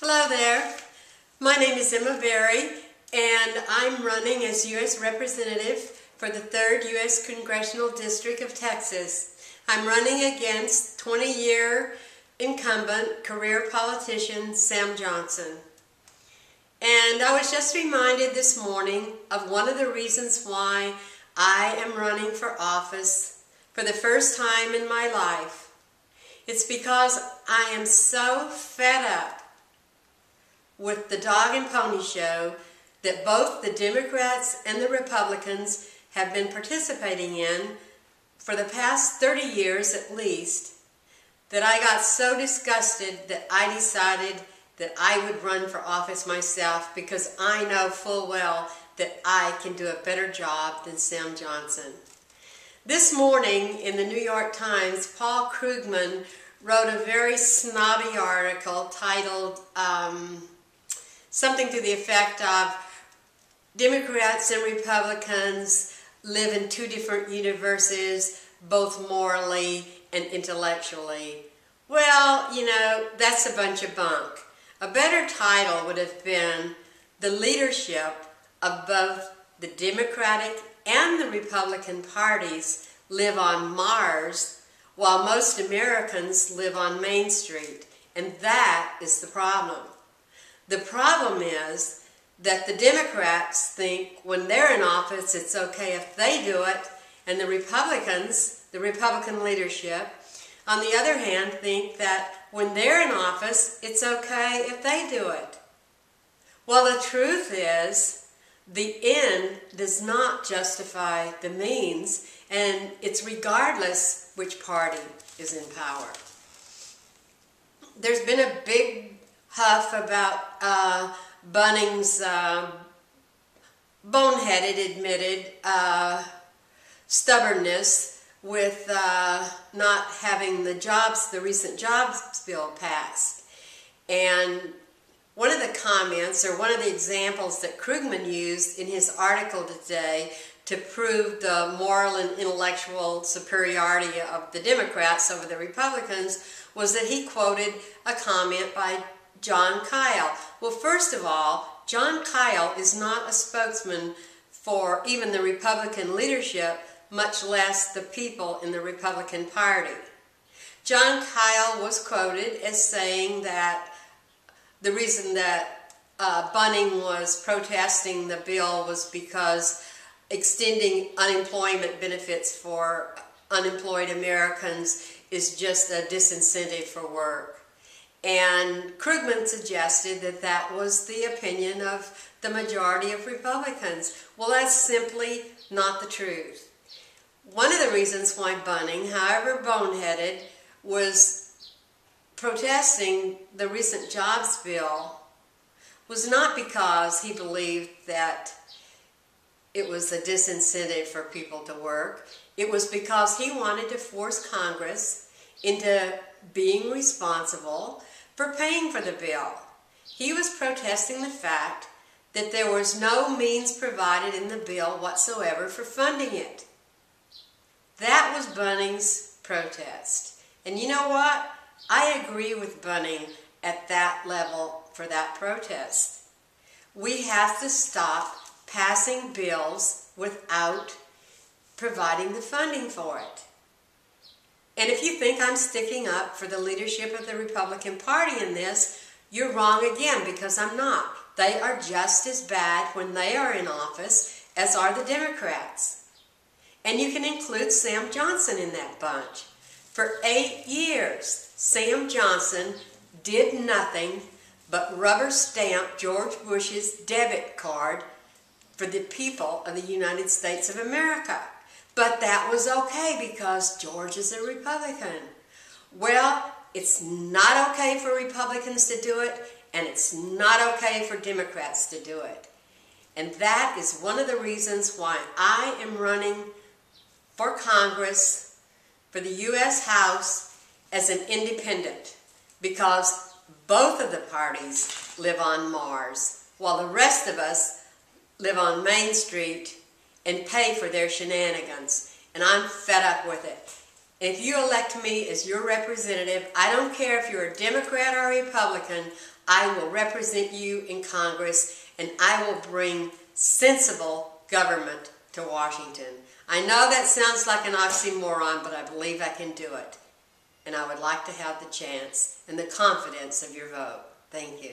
Hello there. My name is Emma Berry, and I'm running as U.S. Representative for the 3rd U.S. Congressional District of Texas. I'm running against 20-year incumbent career politician Sam Johnson. And I was just reminded this morning of one of the reasons why I am running for office for the first time in my life. It's because I am so fed up with the dog and pony show that both the Democrats and the Republicans have been participating in for the past 30 years at least, that I got so disgusted that I decided that I would run for office myself, because I know full well that I can do a better job than Sam Johnson. This morning in the New York Times, Paul Krugman wrote a very snobby article titled something to the effect of Democrats and Republicans live in two different universes, both morally and intellectually. Well, you know, that's a bunch of bunk. A better title would have been The Leadership of Both the Democratic and the Republican parties live on Mars, while most Americans live on Main Street. And that is the problem. The problem is that the Democrats think when they're in office it's okay if they do it, and the Republicans, the Republican leadership, on the other hand, think that when they're in office it's okay if they do it. Well, the truth is, the end does not justify the means, and it's regardless which party is in power. There's been a big huff about Bunning's boneheaded, admitted stubbornness with not having the recent jobs bill passed. And one of the comments, or one of the examples that Krugman used in his article today to prove the moral and intellectual superiority of the Democrats over the Republicans, was that he quoted a comment by John Kyle. Well, first of all, John Kyle is not a spokesman for even the Republican leadership, much less the people in the Republican Party. John Kyle was quoted as saying that the reason that Bunning was protesting the bill was because extending unemployment benefits for unemployed Americans is just a disincentive for work. And Krugman suggested that that was the opinion of the majority of Republicans. Well, that's simply not the truth. One of the reasons why Bunning, however boneheaded, was protesting the recent jobs bill was not because he believed that it was a disincentive for people to work. It was because he wanted to force Congress into being responsible for paying for the bill. He was protesting the fact that there was no means provided in the bill whatsoever for funding it. That was Bunning's protest. And you know what? I agree with Bunning at that level for that protest. We have to stop passing bills without providing the funding for it. And if you think I'm sticking up for the leadership of the Republican Party in this, you're wrong again, because I'm not. They are just as bad when they are in office as are the Democrats. And you can include Sam Johnson in that bunch. For 8 years, Sam Johnson did nothing but rubber stamp George Bush's debit card for the people of the United States of America. But that was okay because George is a Republican. Well, it's not okay for Republicans to do it, and it's not okay for Democrats to do it. And that is one of the reasons why I am running for Congress, for the U.S. House, as an independent, because both of the parties live on Mars, while the rest of us live on Main Street and pay for their shenanigans. And I'm fed up with it. If you elect me as your representative, I don't care if you're a Democrat or a Republican, I will represent you in Congress, and I will bring sensible government to Washington. I know that sounds like an oxymoron, but I believe I can do it. And I would like to have the chance and the confidence of your vote. Thank you.